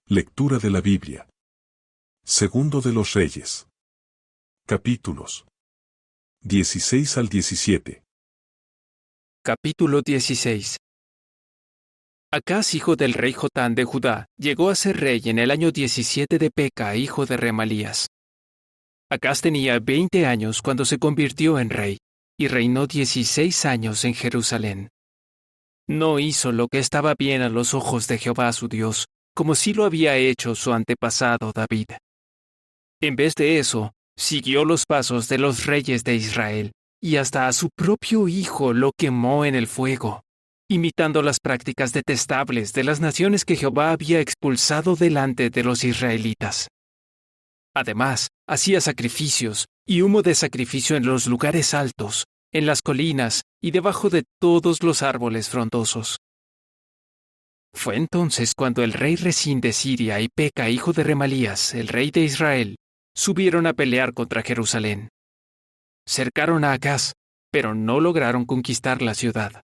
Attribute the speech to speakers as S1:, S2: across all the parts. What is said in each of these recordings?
S1: Lectura de la Biblia. Segundo de los Reyes. Capítulos 16 al 17.
S2: Capítulo 16. Acaz, hijo del rey Jotán de Judá, llegó a ser rey en el año 17 de Peca, hijo de Remalías. Acaz tenía 20 años cuando se convirtió en rey, y reinó 16 años en Jerusalén. No hizo lo que estaba bien a los ojos de Jehová su Dios, como sí lo había hecho su antepasado David. En vez de eso, siguió los pasos de los reyes de Israel, y hasta a su propio hijo lo quemó en el fuego, imitando las prácticas detestables de las naciones que Jehová había expulsado delante de los israelitas. Además, hacía sacrificios y humo de sacrificio en los lugares altos, en las colinas y debajo de todos los árboles frondosos. Fue entonces cuando el rey Resín de Siria y Peca, hijo de Remalías, el rey de Israel, subieron a pelear contra Jerusalén. Cercaron a Acaz, pero no lograron conquistar la ciudad.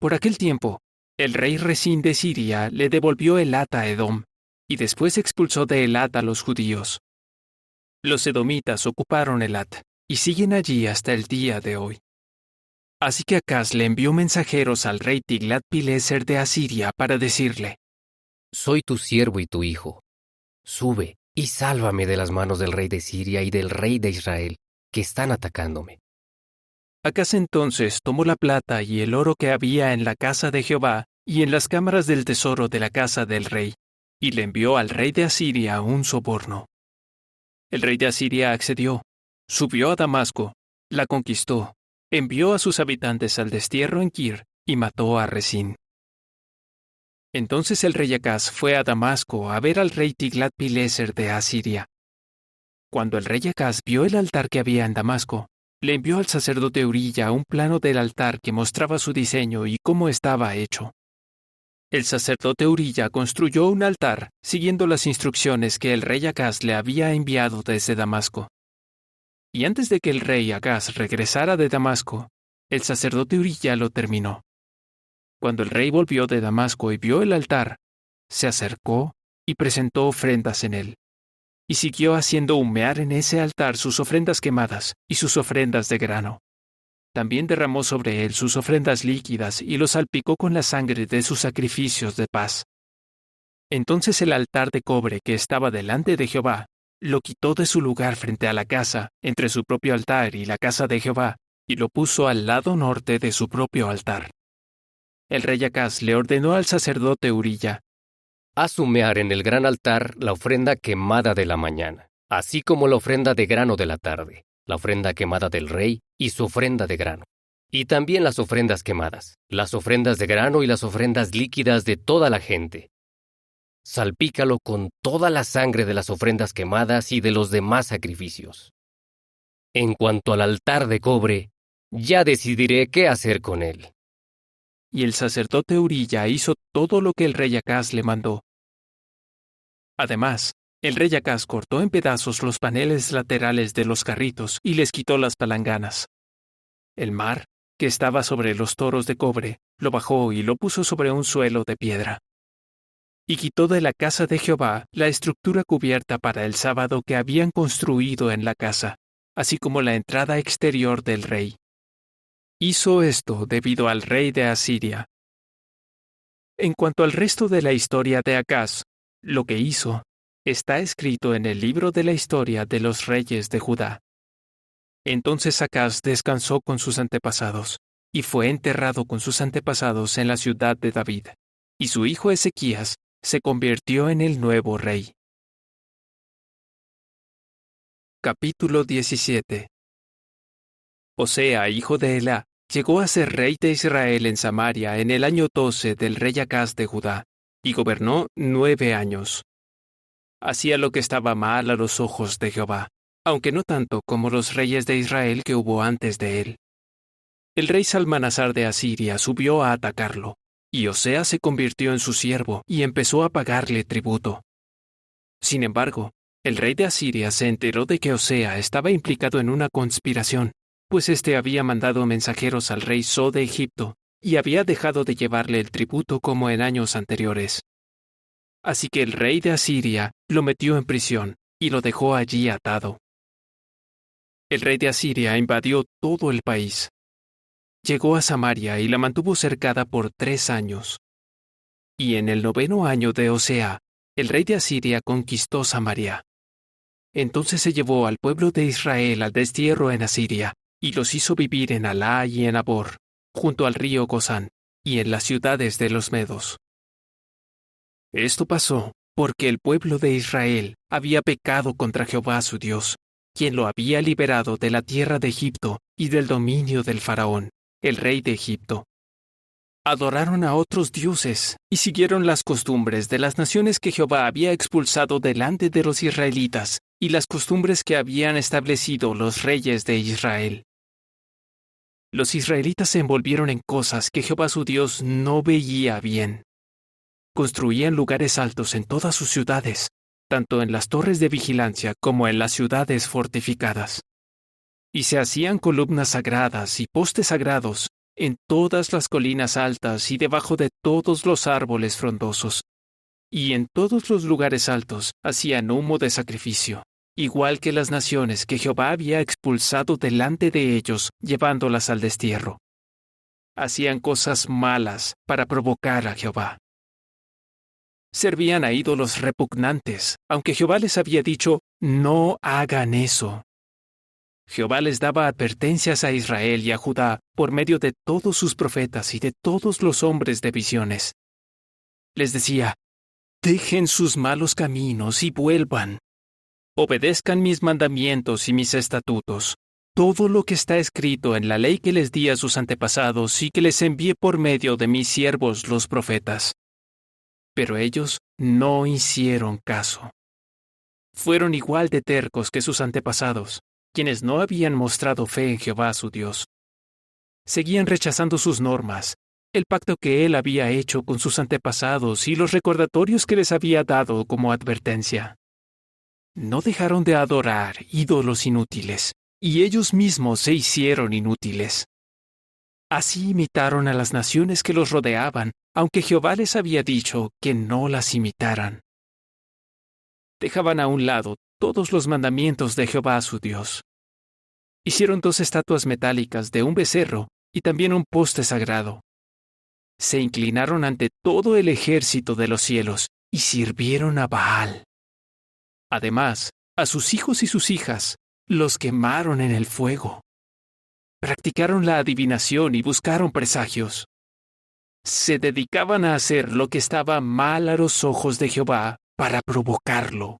S2: Por aquel tiempo, el rey Resín de Siria le devolvió Elat a Edom, y después expulsó de Elat a los judíos. Los edomitas ocuparon Elat, y siguen allí hasta el día de hoy. Así que Acaz le envió mensajeros al rey Tiglat-Pileser de Asiria para decirle:
S3: Soy tu siervo y tu hijo. Sube y sálvame de las manos del rey de Siria y del rey de Israel, que están atacándome.
S2: Acaz entonces tomó la plata y el oro que había en la casa de Jehová y en las cámaras del tesoro de la casa del rey, y le envió al rey de Asiria un soborno. El rey de Asiria accedió, subió a Damasco, la conquistó, envió a sus habitantes al destierro en Kir y mató a Resín. Entonces el rey Acaz fue a Damasco a ver al rey Tiglat-Pileser de Asiria. Cuando el rey Acaz vio el altar que había en Damasco, le envió al sacerdote Urilla un plano del altar que mostraba su diseño y cómo estaba hecho. El sacerdote Urilla construyó un altar siguiendo las instrucciones que el rey Acaz le había enviado desde Damasco. Y antes de que el rey Acaz regresara de Damasco, el sacerdote Urilla lo terminó. Cuando el rey volvió de Damasco y vio el altar, se acercó y presentó ofrendas en él. Y siguió haciendo humear en ese altar sus ofrendas quemadas y sus ofrendas de grano. También derramó sobre él sus ofrendas líquidas y lo salpicó con la sangre de sus sacrificios de paz. Entonces el altar de cobre que estaba delante de Jehová lo quitó de su lugar frente a la casa, entre su propio altar y la casa de Jehová, y lo puso al lado norte de su propio altar. El rey Acaz le ordenó al sacerdote Urilla:
S3: Haz humear en el gran altar la ofrenda quemada de la mañana, así como la ofrenda de grano de la tarde, la ofrenda quemada del rey y su ofrenda de grano. Y también las ofrendas quemadas, las ofrendas de grano y las ofrendas líquidas de toda la gente. Salpícalo con toda la sangre de las ofrendas quemadas y de los demás sacrificios. En cuanto al altar de cobre, ya decidiré qué hacer con él.
S2: Y el sacerdote Urilla hizo todo lo que el rey Acaz le mandó. Además, el rey Acaz cortó en pedazos los paneles laterales de los carritos y les quitó las palanganas. El mar, que estaba sobre los toros de cobre, lo bajó y lo puso sobre un suelo de piedra. Y quitó de la casa de Jehová la estructura cubierta para el sábado que habían construido en la casa, así como la entrada exterior del rey. Hizo esto debido al rey de Asiria. En cuanto al resto de la historia de Acaz, lo que hizo está escrito en el libro de la historia de los reyes de Judá. Entonces Acaz descansó con sus antepasados, y fue enterrado con sus antepasados en la ciudad de David, y su hijo Ezequías se convirtió en el nuevo rey. Capítulo 17. Osea, hijo de Elá, llegó a ser rey de Israel en Samaria en el año 12 del rey Acaz de Judá, y gobernó 9 años. Hacía lo que estaba mal a los ojos de Jehová, aunque no tanto como los reyes de Israel que hubo antes de él. El rey Salmanasar de Asiria subió a atacarlo, y Osea se convirtió en su siervo y empezó a pagarle tributo. Sin embargo, el rey de Asiria se enteró de que Osea estaba implicado en una conspiración, pues éste había mandado mensajeros al rey So de Egipto y había dejado de llevarle el tributo como en años anteriores. Así que el rey de Asiria lo metió en prisión y lo dejó allí atado. El rey de Asiria invadió todo el país. Llegó a Samaria y la mantuvo cercada por 3 años. Y en el 9º año de Osea, el rey de Asiria conquistó Samaria. Entonces se llevó al pueblo de Israel al destierro en Asiria, y los hizo vivir en Alá y en Abor, junto al río Gozán, y en las ciudades de los medos. Esto pasó porque el pueblo de Israel había pecado contra Jehová su Dios, quien lo había liberado de la tierra de Egipto y del dominio del faraón, el rey de Egipto. Adoraron a otros dioses y siguieron las costumbres de las naciones que Jehová había expulsado delante de los israelitas y las costumbres que habían establecido los reyes de Israel. Los israelitas se envolvieron en cosas que Jehová su Dios no veía bien. Construían lugares altos en todas sus ciudades, tanto en las torres de vigilancia como en las ciudades fortificadas. Y se hacían columnas sagradas y postes sagrados en todas las colinas altas y debajo de todos los árboles frondosos. Y en todos los lugares altos hacían humo de sacrificio, igual que las naciones que Jehová había expulsado delante de ellos, llevándolas al destierro. Hacían cosas malas para provocar a Jehová. Servían a ídolos repugnantes, aunque Jehová les había dicho, no hagan eso. Jehová les daba advertencias a Israel y a Judá por medio de todos sus profetas y de todos los hombres de visiones. Les decía, dejen sus malos caminos y vuelvan. Obedezcan mis mandamientos y mis estatutos, todo lo que está escrito en la ley que les di a sus antepasados y que les envié por medio de mis siervos los profetas. Pero ellos no hicieron caso. Fueron igual de tercos que sus antepasados, quienes no habían mostrado fe en Jehová su Dios. Seguían rechazando sus normas, el pacto que él había hecho con sus antepasados y los recordatorios que les había dado como advertencia. No dejaron de adorar ídolos inútiles, y ellos mismos se hicieron inútiles. Así imitaron a las naciones que los rodeaban, aunque Jehová les había dicho que no las imitaran. Dejaban a un lado todos los mandamientos de Jehová su Dios. Hicieron 2 estatuas metálicas de un becerro y también un poste sagrado. Se inclinaron ante todo el ejército de los cielos y sirvieron a Baal. Además, a sus hijos y sus hijas los quemaron en el fuego. Practicaron la adivinación y buscaron presagios. Se dedicaban a hacer lo que estaba mal a los ojos de Jehová para provocarlo.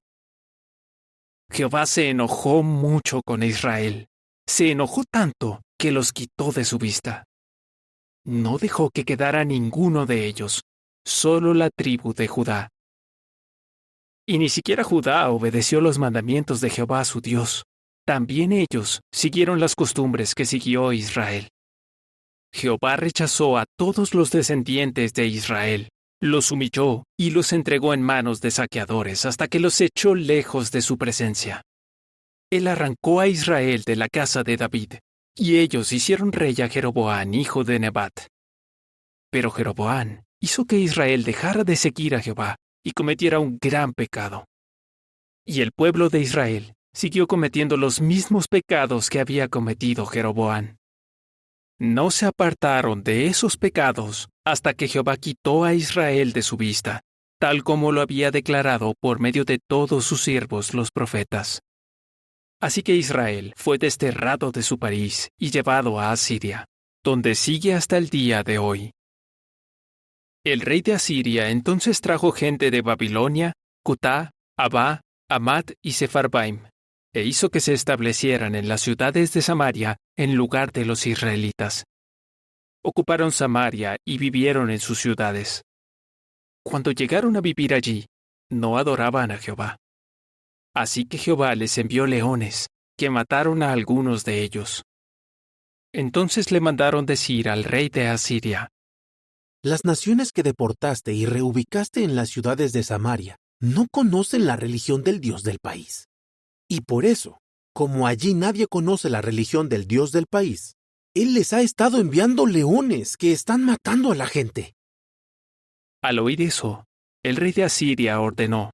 S2: Jehová se enojó mucho con Israel. Se enojó tanto que los quitó de su vista. No dejó que quedara ninguno de ellos, solo la tribu de Judá. Y ni siquiera Judá obedeció los mandamientos de Jehová su Dios. También ellos siguieron las costumbres que siguió Israel. Jehová rechazó a todos los descendientes de Israel, los humilló y los entregó en manos de saqueadores hasta que los echó lejos de su presencia. Él arrancó a Israel de la casa de David, y ellos hicieron rey a Jeroboam, hijo de Nebat. Pero Jeroboam hizo que Israel dejara de seguir a Jehová y cometiera un gran pecado. Y el pueblo de Israel siguió cometiendo los mismos pecados que había cometido Jeroboam. No se apartaron de esos pecados hasta que Jehová quitó a Israel de su vista, tal como lo había declarado por medio de todos sus siervos los profetas. Así que Israel fue desterrado de su país y llevado a Asiria, donde sigue hasta el día de hoy. El rey de Asiria entonces trajo gente de Babilonia, Cutá, Abá, Hamat y Sepharvaim, e hizo que se establecieran en las ciudades de Samaria en lugar de los israelitas. Ocuparon Samaria y vivieron en sus ciudades. Cuando llegaron a vivir allí, no adoraban a Jehová. Así que Jehová les envió leones, que mataron a algunos de ellos. Entonces le mandaron decir al rey de Asiria:
S4: Las naciones que deportaste y reubicaste en las ciudades de Samaria no conocen la religión del Dios del país. Y por eso, como allí nadie conoce la religión del Dios del país, Él les ha estado enviando leones que están matando a la gente.
S2: Al oír eso, el rey de Asiria ordenó: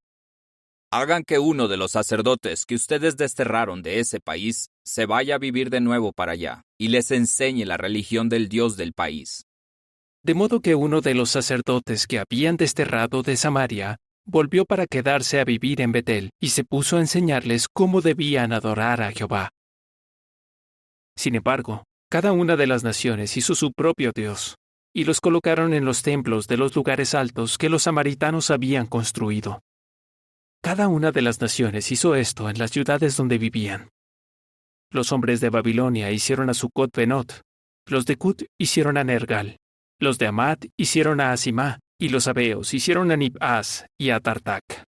S5: Hagan que uno de los sacerdotes que ustedes desterraron de ese país se vaya a vivir de nuevo para allá y les enseñe la religión del Dios del país.
S2: De modo que uno de los sacerdotes que habían desterrado de Samaria volvió para quedarse a vivir en Betel y se puso a enseñarles cómo debían adorar a Jehová. Sin embargo, cada una de las naciones hizo su propio Dios, y los colocaron en los templos de los lugares altos que los samaritanos habían construido. Cada una de las naciones hizo esto en las ciudades donde vivían. Los hombres de Babilonia hicieron a Sucot-Benot, los de Cut hicieron a Nergal, los de Amat hicieron a Asimá, y los sabeos hicieron a Nibhaz y a Tartac.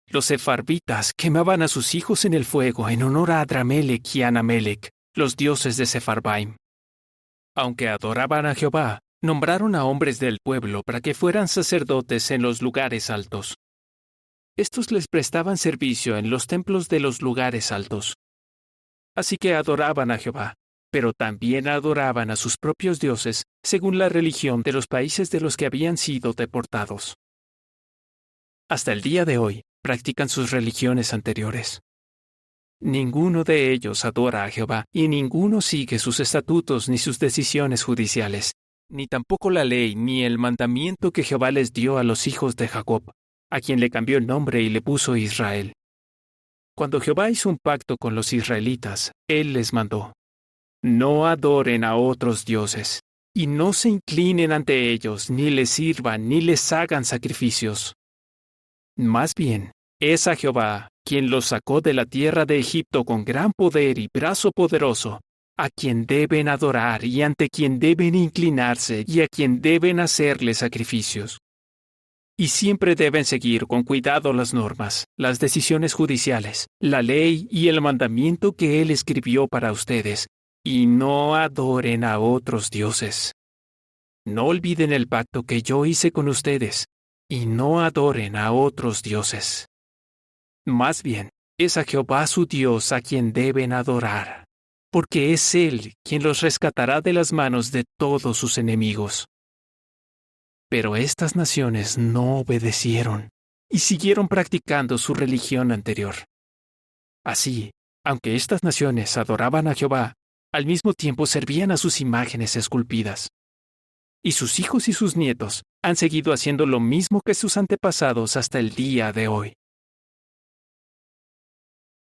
S2: Los sefarvitas quemaban a sus hijos en el fuego en honor a Adramelech y Anamelech, los dioses de Sefarbaim. Aunque adoraban a Jehová, nombraron a hombres del pueblo para que fueran sacerdotes en los lugares altos. Estos les prestaban servicio en los templos de los lugares altos. Así que adoraban a Jehová, pero también adoraban a sus propios dioses según la religión de los países de los que habían sido deportados. Hasta el día de hoy practican sus religiones anteriores. Ninguno de ellos adora a Jehová y ninguno sigue sus estatutos ni sus decisiones judiciales, ni tampoco la ley ni el mandamiento que Jehová les dio a los hijos de Jacob, a quien le cambió el nombre y le puso Israel. Cuando Jehová hizo un pacto con los israelitas, Él les mandó: no adoren a otros dioses, y no se inclinen ante ellos, ni les sirvan, ni les hagan sacrificios. Más bien, es a Jehová, quien los sacó de la tierra de Egipto con gran poder y brazo poderoso, a quien deben adorar y ante quien deben inclinarse y a quien deben hacerle sacrificios. Y siempre deben seguir con cuidado las normas, las decisiones judiciales, la ley y el mandamiento que Él escribió para ustedes, y no adoren a otros dioses. No olviden el pacto que yo hice con ustedes, y no adoren a otros dioses. Más bien, es a Jehová su Dios a quien deben adorar, porque es Él quien los rescatará de las manos de todos sus enemigos. Pero estas naciones no obedecieron y siguieron practicando su religión anterior. Así, aunque estas naciones adoraban a Jehová, al mismo tiempo servían a sus imágenes esculpidas. Y sus hijos y sus nietos han seguido haciendo lo mismo que sus antepasados hasta el día de hoy.